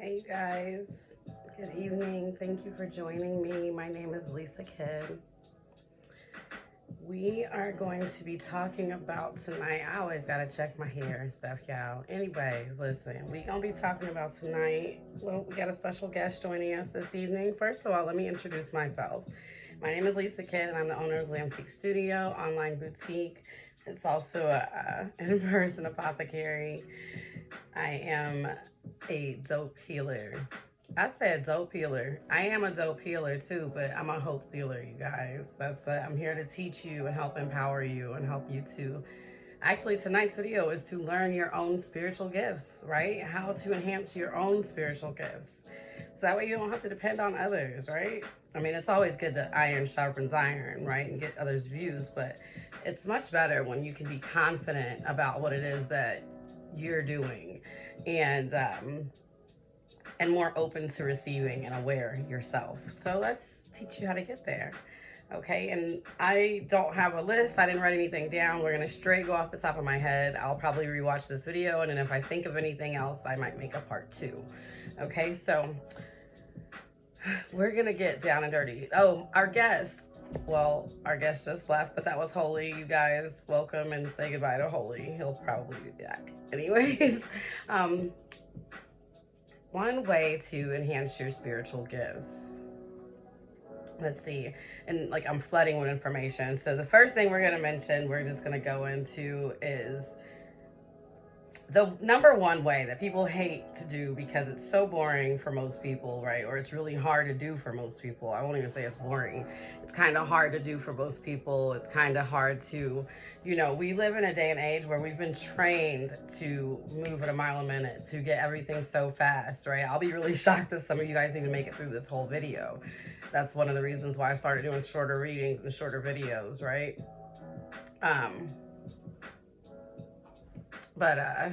Hey you guys, good evening. Thank you for joining me. My name is Lisa Kidd. We are going to be talking about tonight. I always gotta check my hair and stuff, y'all. Anyways, listen, we gonna be talking about tonight. Well, we got a special guest joining us this evening. First of all, let me introduce myself. My name is Lisa Kidd, and I'm the owner of Glamtique Studio, online boutique. It's also a in-person apothecary. I am a dope healer. I said dope healer. I am a dope healer too, but I'm a hope dealer, you guys. I'm here to teach you and help empower you and help you to. Actually, tonight's video is to learn your own spiritual gifts, right? How to enhance your own spiritual gifts. So that way you don't have to depend on others, right? I mean, it's always good that iron sharpens iron, right? And get others' views, but it's much better when you can be confident about what it is that you're doing and more open to receiving and aware yourself. So let's teach you how to get there. Okay, and I don't have a list. I didn't write anything down. We're gonna straight go off the top of my head. I'll probably rewatch this video, and then if I think of anything else, I might make a part two. Okay, so we're gonna get down and dirty. Oh, our guest. Well, our guest just left, but that was Holy. You guys, welcome and say goodbye to Holy. He'll probably be back. Anyways, um, one way to enhance your spiritual gifts. Let's see. And like I'm flooding with information. So the first thing we're going to mention, we're just going to go into is the number one way that people hate to do because it's so boring for most people, right? Or it's really hard to do for most people. I won't even say it's boring. It's kind of hard to do for most people. It's kind of hard to, we live in a day and age where we've been trained to move at a mile a minute, to get everything so fast, right? I'll be really shocked if some of you guys even make it through this whole video. That's one of the reasons why I started doing shorter readings and shorter videos, right? But I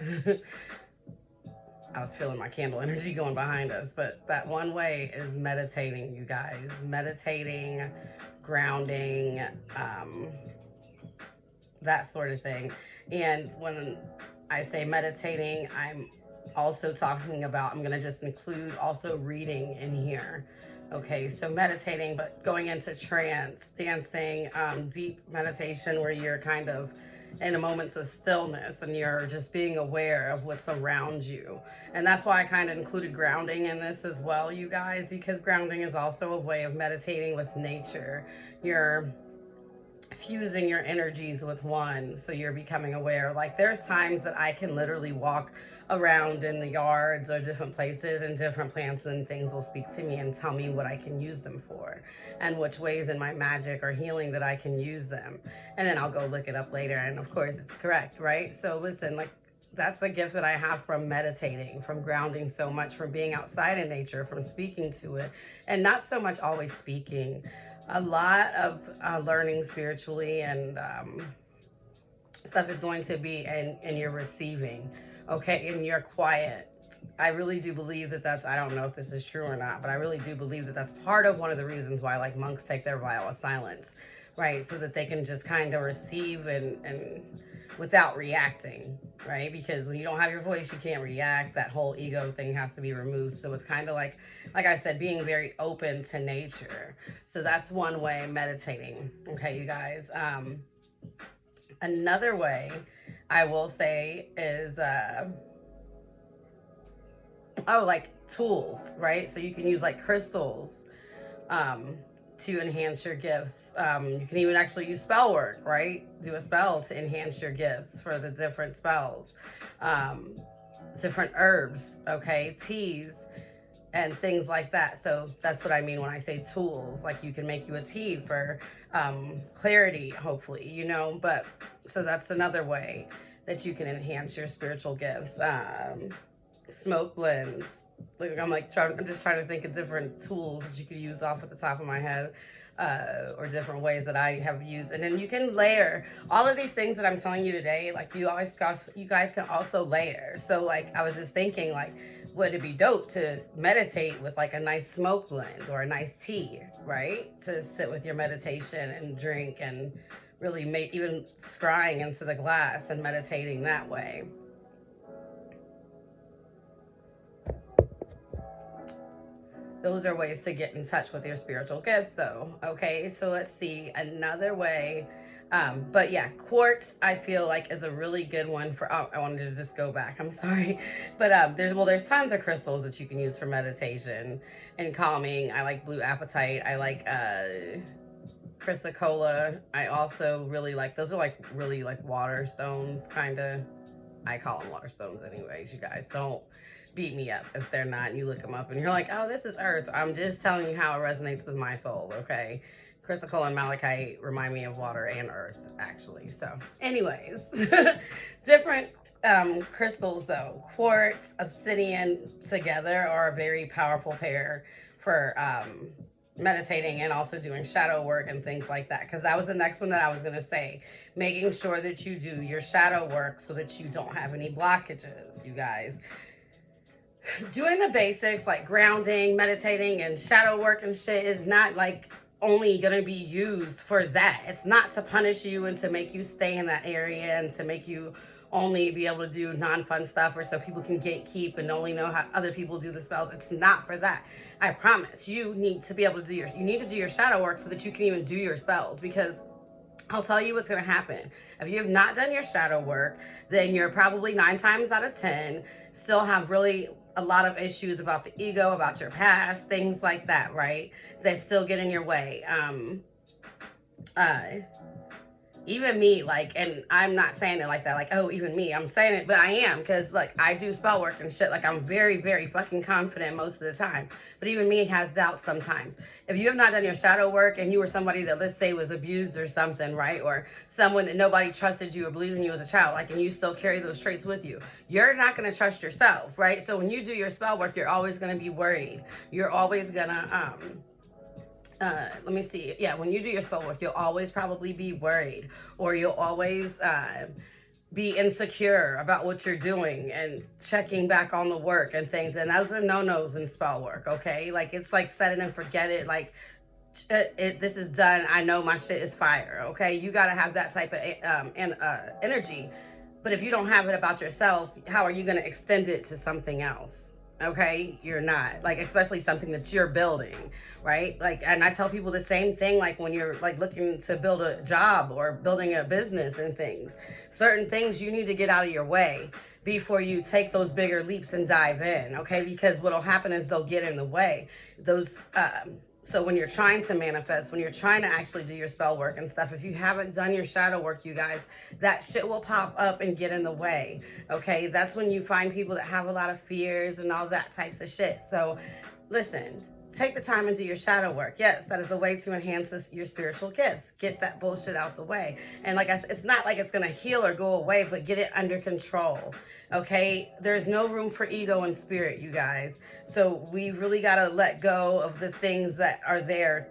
was feeling my candle energy going behind us. But that one way is meditating, you guys. Meditating, grounding, that sort of thing. And when I say meditating, I'm also talking about, I'm going to just include also reading in here. Okay, so meditating, but going into trance, dancing, deep meditation where you're kind of in a moments of stillness and you're just being aware of what's around you. And that's why I kind of included grounding in this as well, you guys, because grounding is also a way of meditating with nature. You're fusing your energies with one, so you're becoming aware. Like there's times that I can literally walk around in the yards or different places and different plants and things will speak to me and tell me what I can use them for and which ways in my magic or healing that I can use them, and then I'll go look it up later and of course it's correct, right? So listen, like that's a gift that I have from meditating, from grounding so much, from being outside in nature, from speaking to it, and not so much always speaking. A lot of learning spiritually and stuff is going to be in your receiving, okay, in your quiet. I really do believe that I don't know if this is true or not, but I really do believe that that's part of one of the reasons why like monks take their vow of silence, right? So that they can just kind of receive and without reacting, right? Because when you don't have your voice, you can't react. That whole ego thing has to be removed. So it's kind of like I said, being very open to nature. So that's one way, meditating. Okay, you guys. Another way I will say is like tools, right? So you can use like crystals to enhance your gifts. You can even actually use spell work, right? Do a spell to enhance your gifts for the different spells. Different herbs, okay? Teas and things like that. So that's what I mean when I say tools. Like you can make you a tea for clarity, hopefully, but so that's another way that you can enhance your spiritual gifts. Smoke blends. Like I'm just trying to think of different tools that you could use off at the top of my head. Or different ways that I have used, and then you can layer all of these things that I'm telling you today. Like you guys can also layer. So like I was just thinking, like, would it be dope to meditate with like a nice smoke blend or a nice tea, right? To sit with your meditation and drink and really make even scrying into the glass and meditating that way. Those are ways to get in touch with your spiritual gifts, though. Okay, so let's see another way. But yeah, quartz I feel like is a really good one for. Oh, I wanted to just go back. I'm sorry, but there's tons of crystals that you can use for meditation and calming. I like blue apatite. I like chrysocolla. I also really like, those are like really like water stones, kind of. I call them water stones anyways. You guys don't beat me up if they're not, and you look them up and you're like, oh, this is earth. I'm just telling you how it resonates with my soul, okay? Chrysocolla and malachite remind me of water and earth, actually. So anyways, different crystals though. Quartz, obsidian together are a very powerful pair for meditating and also doing shadow work and things like that, because that was the next one that I was going to say. Making sure that you do your shadow work so that you don't have any blockages, you guys. Doing the basics like grounding, meditating, and shadow work and shit is not like only going to be used for that. It's not to punish you and to make you stay in that area and to make you only be able to do non-fun stuff, or so people can gatekeep and only know how other people do the spells. It's not for that. I promise you need to be able to do you need to do your shadow work so that you can even do your spells, because I'll tell you what's going to happen. If you have not done your shadow work, then you're probably 9 times out of 10 still have really a lot of issues about the ego, about your past, things like that, right? That still get in your way. Even me, like, and I'm not saying it like that, like, oh, even me, I'm saying it, but I am, because, like, I do spell work and shit, like, I'm very, very fucking confident most of the time, but even me has doubts sometimes. If you have not done your shadow work and you were somebody that, let's say, was abused or something, right, or someone that nobody trusted you or believed in you as a child, like, and you still carry those traits with you, you're not going to trust yourself, right? So when you do your spell work, you're always going to be worried. You're always going to, let me see. Yeah, when you do your spell work, you'll always probably be worried, or you'll always be insecure about what you're doing and checking back on the work and things. And those are no-nos in spell work, okay? Like, it's like set it and forget it. Like, this is done. I know my shit is fire, okay? You got to have that type of energy. But if you don't have it about yourself, how are you going to extend it to something else? Okay, you're not, like, especially something that you're building, right? Like, and I tell people the same thing, like when you're like looking to build a job or building a business and things, certain things you need to get out of your way before you take those bigger leaps and dive in, okay? Because what'll happen is they'll get in the way. Those so when you're trying to manifest, when you're trying to actually do your spell work and stuff, if you haven't done your shadow work, you guys, that shit will pop up and get in the way, okay? That's when you find people that have a lot of fears and all that types of shit. So listen, take the time and do your shadow work. Yes, that is a way to enhance your spiritual gifts. Get that bullshit out the way. And like I said, it's not like it's going to heal or go away, but get it under control. Okay? There's no room for ego and spirit, you guys. So we've really got to let go of the things that are there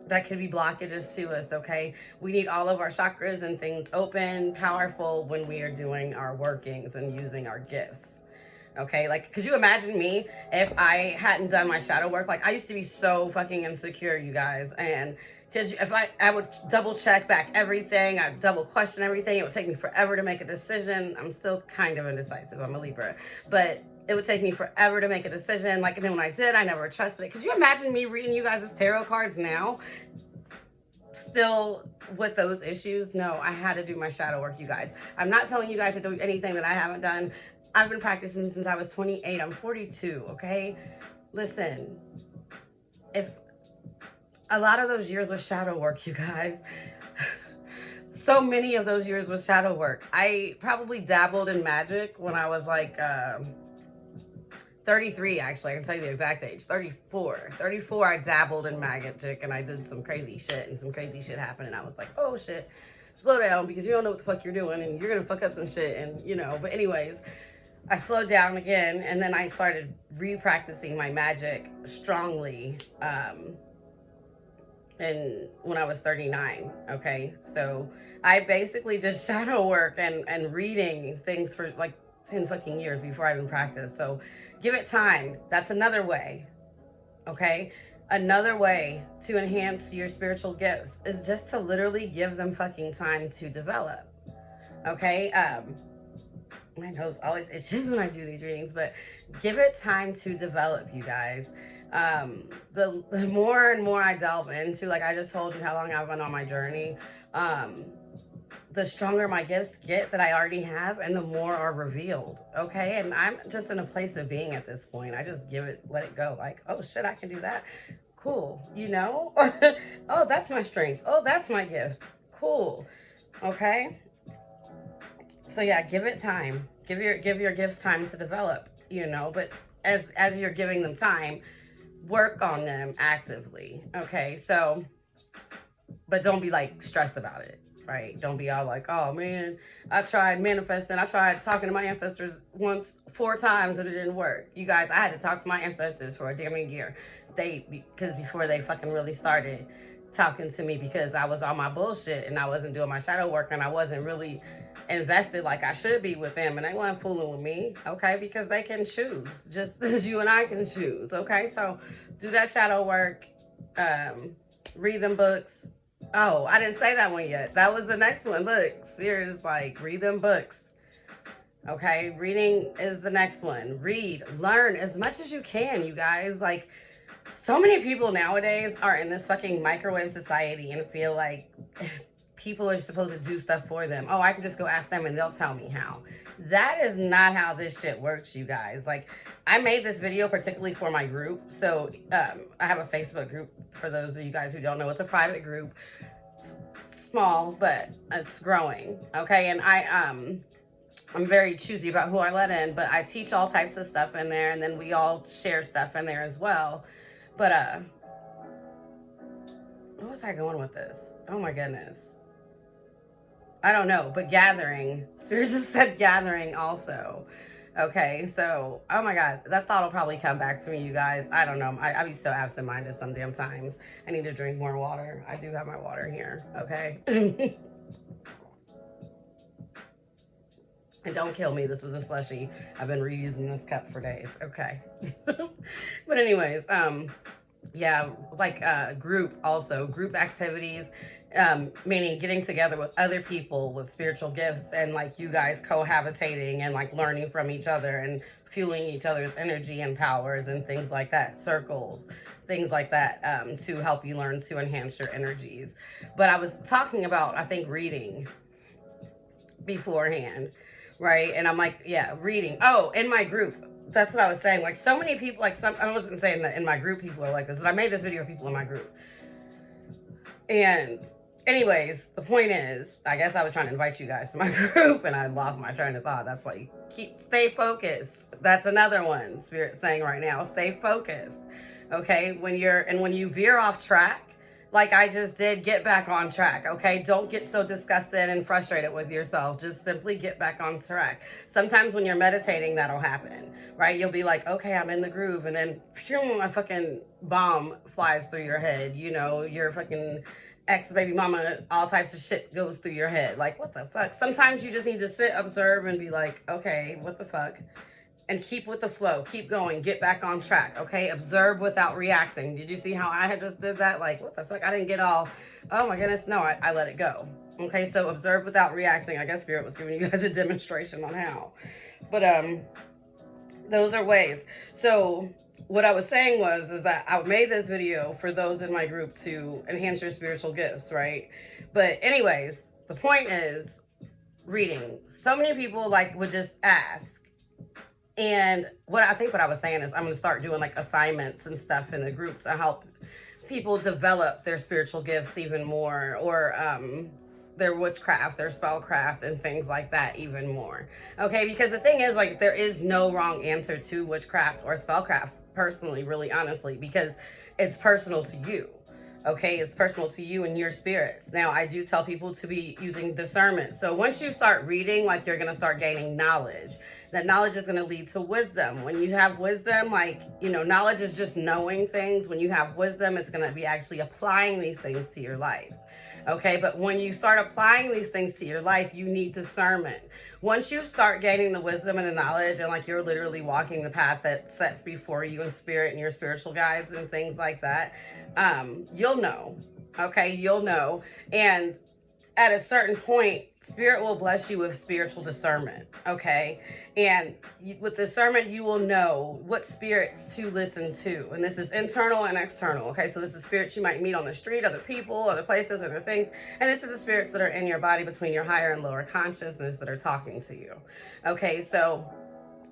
that could be blockages to us, okay? We need all of our chakras and things open, powerful when we are doing our workings and using our gifts. Okay, like, could you imagine me if I hadn't done my shadow work? Like, I used to be so fucking insecure, you guys, and because if I would double check back everything, I'd double question everything, it would take me forever to make a decision. I'm still kind of indecisive, I'm a Libra, but it would take me forever to make a decision. Like, and then when I did, I never trusted it. Could you imagine me reading you guys' tarot cards now? Still with those issues? No, I had to do my shadow work, you guys. I'm not telling you guys to do anything that I haven't done. I've been practicing since I was 28. I'm 42, okay? Listen, if a lot of those years was shadow work, you guys. So many of those years was shadow work. I probably dabbled in magic when I was like 33, actually. I can tell you the exact age. 34. 34, I dabbled in magic and I did some crazy shit, and some crazy shit happened, and I was like, oh shit, slow down, because you don't know what the fuck you're doing and you're gonna fuck up some shit, and you know. But anyways, I slowed down again, and then I started re-practicing my magic strongly and when I was 39, okay? So I basically did shadow work and reading things for like 10 fucking years before I even practiced. So give it time. That's another way, okay? Another way to enhance your spiritual gifts is just to literally give them fucking time to develop, okay? My nose always itches when I do these readings, but give it time to develop, you guys. The more and more I delve into, like I just told you how long I've been on my journey, um, the stronger my gifts get that I already have, and the more are revealed. Okay. And I'm just in a place of being at this point. I just let it go. Like, oh shit, I can do that. Cool. You know? Oh, that's my strength. Oh, that's my gift. Cool. Okay. So yeah, give it time. Give your gifts time to develop, you know, but as you're giving them time, work on them actively. Okay. So but don't be like stressed about it, right? Don't be all like, oh man, I tried manifesting, I tried talking to my ancestors once 4 times and it didn't work. You guys, I had to talk to my ancestors for a damn year. Because before they fucking really started talking to me, because I was on my bullshit and I wasn't doing my shadow work and I wasn't really invested like I should be with them, and they weren't fooling with me, okay? Because they can choose just as you and I can choose, okay? So do that shadow work, read them books. Oh, I didn't say that one yet. That was the next one. Look, Spirit is like, read them books. Okay, reading is the next one. Read, learn as much as you can, you guys. Like, so many people nowadays are in this fucking microwave society and feel like people are supposed to do stuff for them. Oh, I can just go ask them and they'll tell me how. That is not how this shit works, you guys. Like, I made this video particularly for my group. So I have a Facebook group. For those of you guys who don't know, it's a private group. It's small, but it's growing. Okay, and I'm very choosy about who I let in, but I teach all types of stuff in there, and then we all share stuff in there as well. But what was I going with this? Oh my goodness. I don't know, but gathering. Spirit just said gathering also. Okay, so, oh my God, that thought will probably come back to me, you guys. I don't know. I be so absent-minded some damn times. I need to drink more water. I do have my water here, okay? And don't kill me. This was a slushie. I've been reusing this cup for days. Okay. But anyways, yeah, like group also, group activities, meaning getting together with other people with spiritual gifts and like you guys cohabitating and like learning from each other and fueling each other's energy and powers and things like that. Circles, things like that, to help you learn to enhance your energies. But I was talking about, I think, reading beforehand, right? And I'm like, yeah, reading. Oh, in my group, that's what I was saying. Like, so many people, like, I wasn't saying that in my group people are like this, but I made this video for people in my group. And anyways, the point is, I guess I was trying to invite you guys to my group and I lost my train of thought. That's why you stay focused. That's another one Spirit's saying right now. Stay focused. Okay? When you veer off track, like I just did, get back on track, okay? Don't get so disgusted and frustrated with yourself. Just simply get back on track. Sometimes when you're meditating, that'll happen, right? You'll be like, okay, I'm in the groove, and then a fucking bomb flies through your head. You know, your fucking ex-baby mama, all types of shit goes through your head. Like, what the fuck? Sometimes you just need to sit, observe, and be like, okay, what the fuck? And keep with the flow. Keep going. Get back on track, okay? Observe without reacting. Did you see how I had just did that? Like, what the fuck? I didn't get all, oh my goodness. No, I let it go. Okay, so observe without reacting. I guess Spirit was giving you guys a demonstration on how. But those are ways. So what I was saying is that I made this video for those in my group to enhance your spiritual gifts, right? But anyways, the point is reading. So many people like would just ask. And what I was saying is I'm going to start doing like assignments and stuff in the group to help people develop their spiritual gifts even more, or their witchcraft, their spellcraft, and things like that even more. Okay, because the thing is, like, there is no wrong answer to witchcraft or spellcraft, personally, really honestly, because it's personal to you. Okay, it's personal to you and your spirits. Now, I do tell people to be using discernment. So once you start reading, like, you're going to start gaining knowledge. That knowledge is going to lead to wisdom. When you have wisdom, like, you know, knowledge is just knowing things. When you have wisdom, it's going to be actually applying these things to your life. Okay, but when you start applying these things to your life, you need discernment. Once you start gaining the wisdom and the knowledge, and like you're literally walking the path that's set before you in spirit and your spiritual guides and things like that, you'll know. Okay, you'll know. And at a certain point, Spirit will bless you with spiritual discernment, okay? And with discernment, you will know what spirits to listen to. And this is internal and external, okay? So this is spirits you might meet on the street, other people, other places, other things. And this is the spirits that are in your body between your higher and lower consciousness that are talking to you, okay? So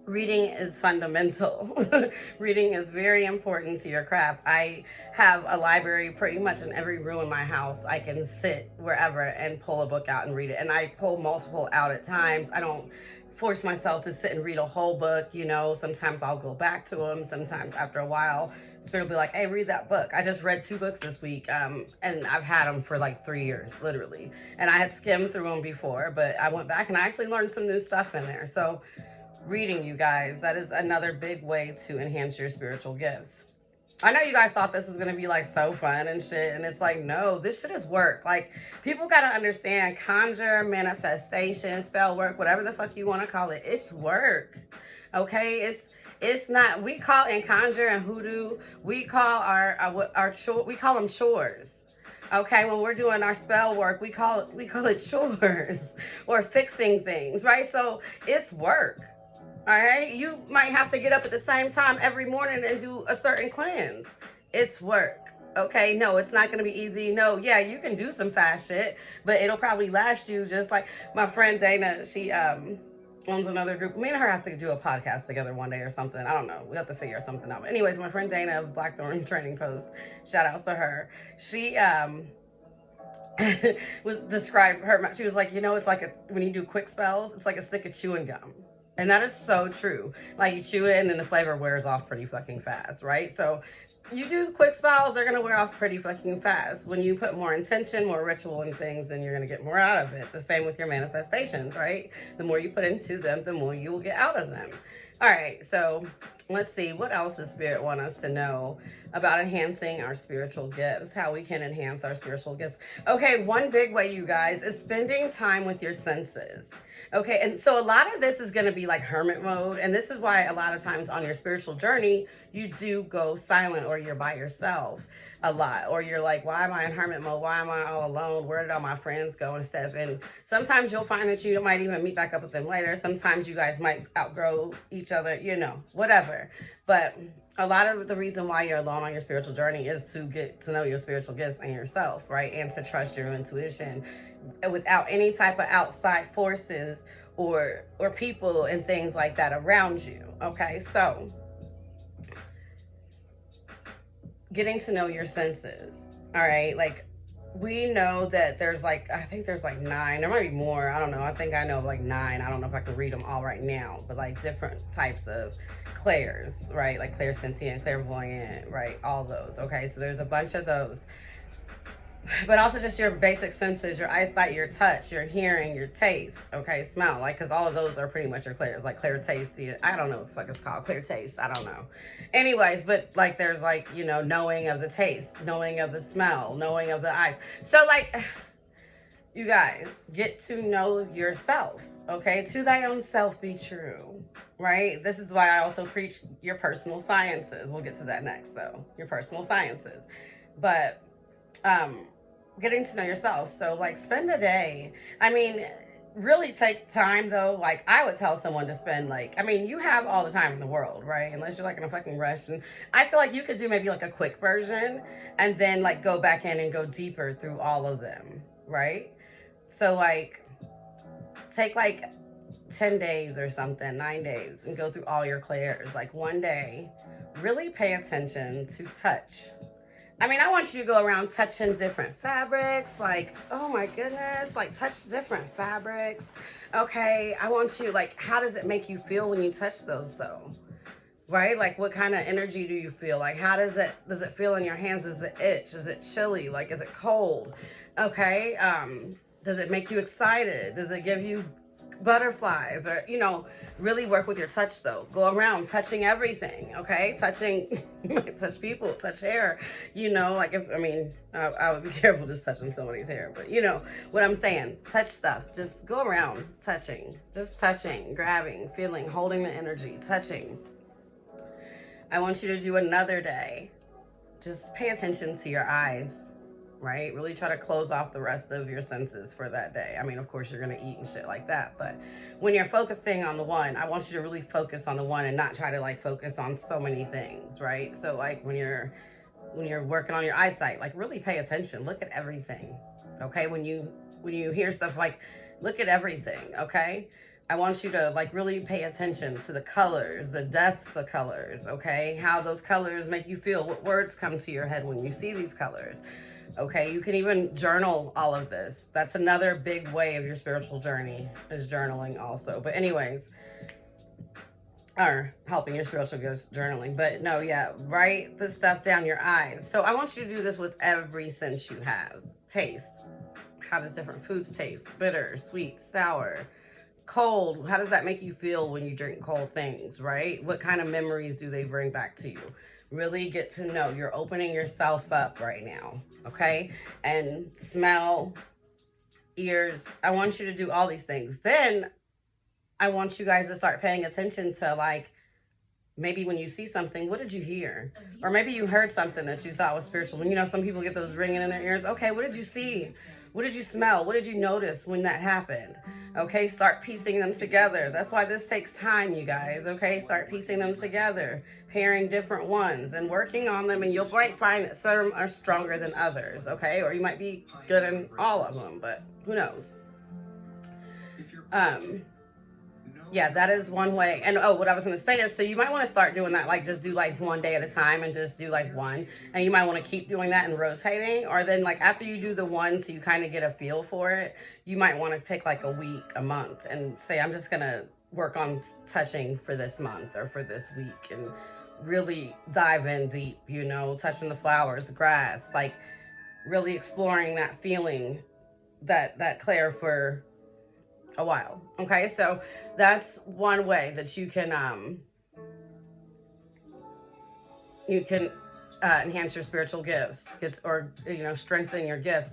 reading is fundamental. Reading is very important to your craft. I have a library pretty much in every room in my house. I can sit wherever and pull a book out and read it. And I pull multiple out at times. I don't force myself to sit and read a whole book, you know. Sometimes I'll go back to them. Sometimes after a while, Spirit will be like, hey, read that book. I just read 2 books this week, and I've had them for like 3 years, literally. And I had skimmed through them before, but I went back and I actually learned some new stuff in there. So reading, you guys, that is another big way to enhance your spiritual gifts. I know you guys thought this was going to be like so fun and shit, and it's like, no, this shit is work. Like, people got to understand conjure, manifestation, spell work, whatever the fuck you want to call it. It's work. Okay? It's not, we call in conjure and hoodoo, we call our we call them chores. Okay, when we're doing our spell work, we call it chores or fixing things, right? So it's work. All right, you might have to get up at the same time every morning and do a certain cleanse. It's work. Okay, no, it's not going to be easy. No, yeah, you can do some fast shit, but it'll probably last you just like my friend Dana. She owns another group. Me and her have to do a podcast together one day or something. I don't know. We have to figure something out. But anyways, my friend Dana of Blackthorn Training Post, shout outs to her. She was described her. She was like, you know, it's like when you do quick spells, it's like a stick of chewing gum. And that is so true. Like, you chew it and then the flavor wears off pretty fucking fast, right? So you do quick spells, they're going to wear off pretty fucking fast. When you put more intention, more ritual and things, then you're going to get more out of it. The same with your manifestations, right? The more you put into them, the more you will get out of them. All right, so let's see. What else does Spirit want us to know about enhancing our spiritual gifts? How we can enhance our spiritual gifts. Okay, one big way, you guys, is spending time with your senses. Okay, and so a lot of this is going to be like hermit mode. And this is why a lot of times on your spiritual journey, you do go silent or you're by yourself a lot. Or you're like, why am I in hermit mode? Why am I all alone? Where did all my friends go and stuff? And sometimes you'll find that you might even meet back up with them later. Sometimes you guys might outgrow each other, you know, whatever. But a lot of the reason why you're alone on your spiritual journey is to get to know your spiritual gifts and yourself, right? And to trust your intuition without any type of outside forces or people and things like that around you. Okay, so getting to know your senses. All right, like, we know that there's like, I think there's like 9, there might be more, I don't know. I think I know like 9. I don't know if I can read them all right now, but like different types of clairs, right? Like clairsentient, clairvoyant, right? All those. Okay, so there's a bunch of those. But also just your basic senses, your eyesight, your touch, your hearing, your taste, okay, smell, like, because all of those are pretty much your clairs, like clear taste, I don't know what the fuck it's called, clear taste, I don't know. Anyways, but like there's like, you know, knowing of the taste, knowing of the smell, knowing of the eyes. So like, you guys, get to know yourself, okay? To thy own self be true, right? This is why I also preach your personal sciences. We'll get to that next though, your personal sciences. But getting to know yourself. So like, spend a day. I mean, really take time though. Like, I would tell someone to spend like, I mean, you have all the time in the world, right? Unless you're like in a fucking rush. And I feel like you could do maybe like a quick version and then like go back in and go deeper through all of them, right? So like, take like 10 days or something, 9 days, and go through all your clairs. Like, one day, really pay attention to touch. I mean, I want you to go around touching different fabrics, like, oh my goodness, like, touch different fabrics. Okay, I want you, like, how does it make you feel when you touch those though? Right? Like, what kind of energy do you feel? Like, how does it feel in your hands? Does it itch? Is it chilly? Like, is it cold? Okay, does it make you excited? Does it give you butterflies? Or, you know, really work with your touch though. Go around touching everything, okay? Touching, you might touch people, touch hair, you know, like, if, I mean, I would be careful just touching somebody's hair, but you know what I'm saying. Touch stuff. Just go around touching, just touching, grabbing, feeling, holding the energy, touching. I want you to do another day. Just pay attention to your eyes. right? Really try to close off the rest of your senses for that day. I mean, of course, you're going to eat and shit like that. But when you're focusing on the one, I want you to really focus on the one and not try to like focus on so many things, right? So like when you're working on your eyesight, like really pay attention. Look at everything. Okay? When you hear stuff, like look at everything, okay? I want you to like really pay attention to the colors, the depths of colors, okay? How those colors make you feel, what words come to your head when you see these colors. Okay, you can even journal all of this. That's another big way of your spiritual journey, is journaling also. But anyways, or helping your spiritual gifts, journaling. But no, yeah, write the stuff down your eyes. So I want you to do this with every sense you have. Taste. How does different foods taste? Bitter, sweet, sour, cold. How does that make you feel when you drink cold things, right? What kind of memories do they bring back to you? Really get to know. You're opening yourself up right now, okay? And smell, ears. I want you to do all these things. Then I want you guys to start paying attention to, like, maybe when you see something, what did you hear? Or maybe you heard something that you thought was spiritual. And you know, some people get those ringing in their ears. Okay, what did you see? What did you smell? What did you notice when that happened? Okay, start piecing them together. That's why this takes time, you guys. Okay, start piecing them together, pairing different ones and working on them. And you'll might find that some are stronger than others, okay? Or you might be good in all of them, but who knows? Yeah, that is one way. And oh, what I was going to say is, so you might want to start doing that, like just do like one day at a time and just do like one. And you might want to keep doing that and rotating. Or then like after you do the one, so you kind of get a feel for it, you might want to take like a week, a month, and say, I'm just going to work on touching for this month or for this week, and really dive in deep, you know, touching the flowers, the grass, like really exploring that feeling, that Claire for a while. Okay, so that's one way that you can enhance your spiritual gifts, or you know, strengthen your gifts.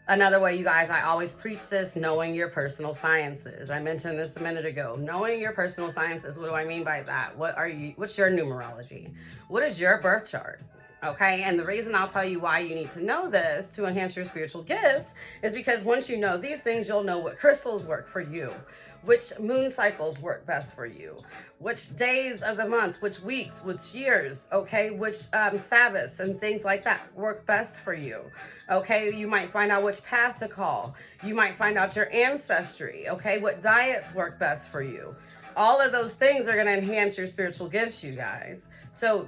Another way, you guys, I always preach this: knowing your personal sciences. I mentioned this a minute ago. Knowing your personal sciences. What do I mean by that? What's your numerology? What is your birth chart? Okay, and the reason I'll tell you why you need to know this to enhance your spiritual gifts is because once you know these things, you'll know what crystals work for you, which moon cycles work best for you, which days of the month, which weeks, which years, okay, which Sabbaths and things like that work best for you. Okay, you might find out which path to call. You might find out your ancestry, okay, what diets work best for you. All of those things are going to enhance your spiritual gifts, you guys. So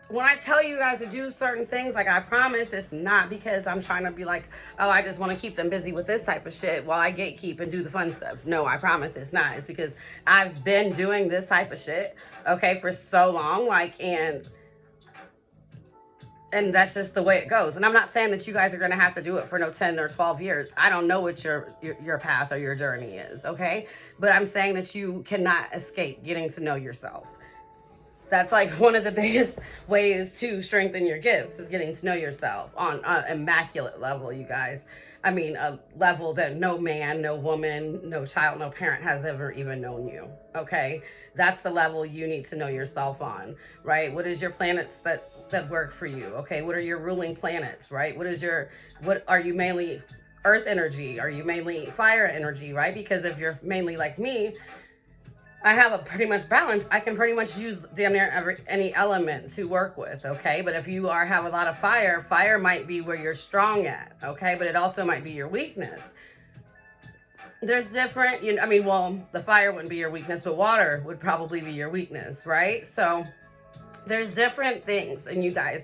when I tell you guys to do certain things, like I promise, it's not because I'm trying to be like, oh, I just want to keep them busy with this type of shit while I gatekeep and do the fun stuff. No, I promise it's not. It's because I've been doing this type of shit, okay, for so long, like, and that's just the way it goes. And I'm not saying that you guys are going to have to do it for no 10 or 12 years. I don't know what your path or your journey is, okay? But I'm saying that you cannot escape getting to know yourself. That's like one of the biggest ways to strengthen your gifts, is getting to know yourself on an immaculate level, you guys. I mean, a level that no man, no woman, no child, no parent has ever even known you, okay? That's the level you need to know yourself on, right? What is your planets that work for you, okay? What are your ruling planets, right? What are you mainly earth energy? Are you mainly fire energy, right? Because if you're mainly like me, I have a pretty much balance. I can pretty much use damn near any element to work with, okay? But if you have a lot of fire might be where you're strong at, okay? But it also might be your weakness. There's different, the fire wouldn't be your weakness, but water would probably be your weakness, right? So there's different things, and you guys,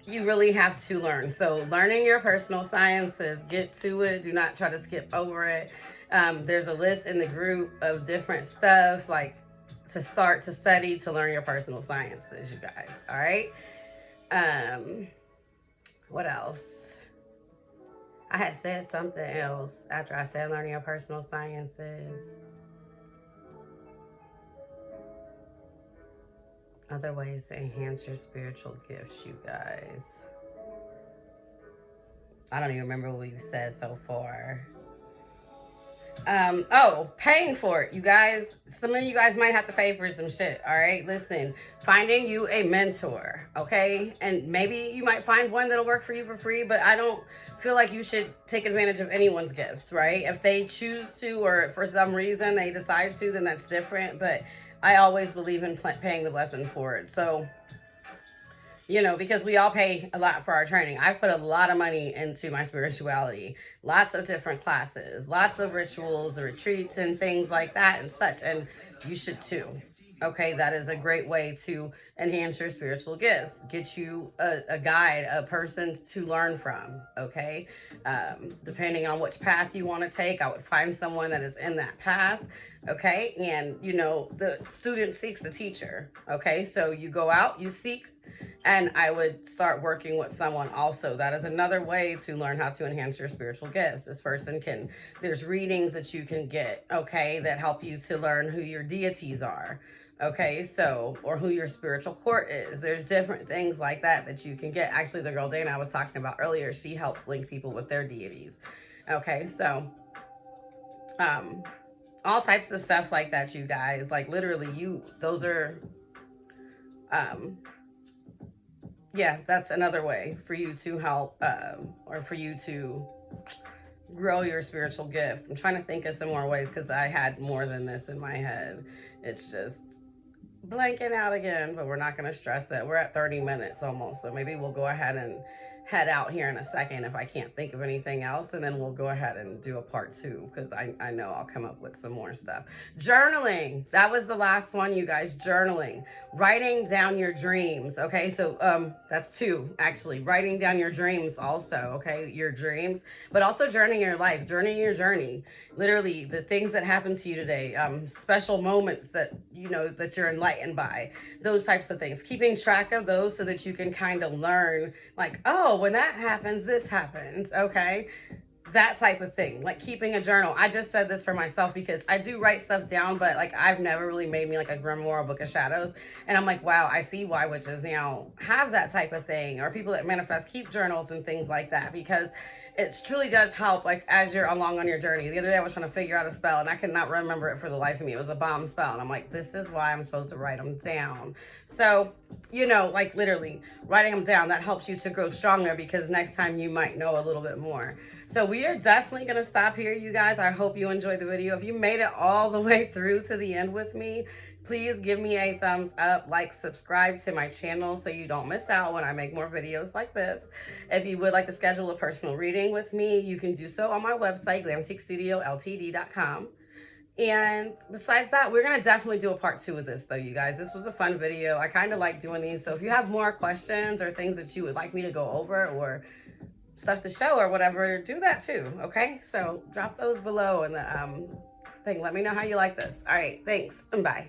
you really have to learn. So learning your personal sciences, get to it. Do not try to skip over it. There's a list in the group of different stuff, like to start to study, to learn your personal sciences, you guys. All right. What else? I had said something else after I said learning your personal sciences. Other ways to enhance your spiritual gifts, you guys. I don't even remember what we said so far. Oh, paying for it. You guys, some of you guys might have to pay for some shit. All right. Listen, finding you a mentor. Okay. And maybe you might find one that'll work for you for free, but I don't feel like you should take advantage of anyone's gifts, right? If they choose to, or for some reason they decide to, then that's different. But I always believe in paying the blessing for it. So, you know, because we all pay a lot for our training. I've put a lot of money into my spirituality, lots of different classes, lots of rituals, retreats, and things like that and such. And you should too. Okay, that is a great way to enhance your spiritual gifts, get you a guide, a person to learn from. Okay, depending on which path you want to take, I would find someone that is in that path. Okay, and you know, the student seeks the teacher. Okay, so you go out, you seek, and I would start working with someone also. That is another way to learn how to enhance your spiritual gifts. This person can, there's readings that you can get, okay, that help you to learn who your deities are. Okay, so, or who your spiritual court is. There's different things like that that you can get. Actually, the girl Dana I was talking about earlier, she helps link people with their deities. Okay, so, all types of stuff like that, you guys. Like, literally, those are, yeah, that's another way for you to help, or for you to grow your spiritual gift. I'm trying to think of some more ways because I had more than this in my head. It's just blanking out again, but we're not going to stress it. We're at 30 minutes almost, so maybe we'll go ahead and head out here in a second if I can't think of anything else, and then we'll go ahead and do a part 2 because I know I'll come up with some more stuff. Journaling, that was the last one, you guys. Journaling, writing down your dreams. Okay, so that's 2 actually. Writing down your dreams also. Okay, your dreams, but also journaling your life, journaling your journey. Literally the things that happened to you today, special moments that you know that you're enlightened by, those types of things. Keeping track of those so that you can kind of learn, like, oh, when that happens, this happens. Okay, that type of thing. Like keeping a journal. I just said this for myself because I do write stuff down, but like I've never really made me like a grimoire or book of shadows. And I'm like, wow, I see why witches now have that type of thing, or people that manifest keep journals and things like that, because it truly does help, like, as you're along on your journey. The other day I was trying to figure out a spell and I could not remember it for the life of me. It was a bomb spell. And I'm like, this is why I'm supposed to write them down. So, you know, like literally writing them down, that helps you to grow stronger because next time you might know a little bit more. So we are definitely going to stop here, you guys. I hope you enjoyed the video. If you made it all the way through to the end with me, please give me a thumbs up, like, subscribe to my channel so you don't miss out when I make more videos like this. If you would like to schedule a personal reading with me, you can do so on my website, glamtiquestudioltd.com. And besides that, we're going to definitely do a part 2 of this, though, you guys. This was a fun video. I kind of like doing these. So if you have more questions or things that you would like me to go over, or stuff to show or whatever, do that too. Okay, so drop those below in the thing. Let me know how you like this. All right, thanks and bye.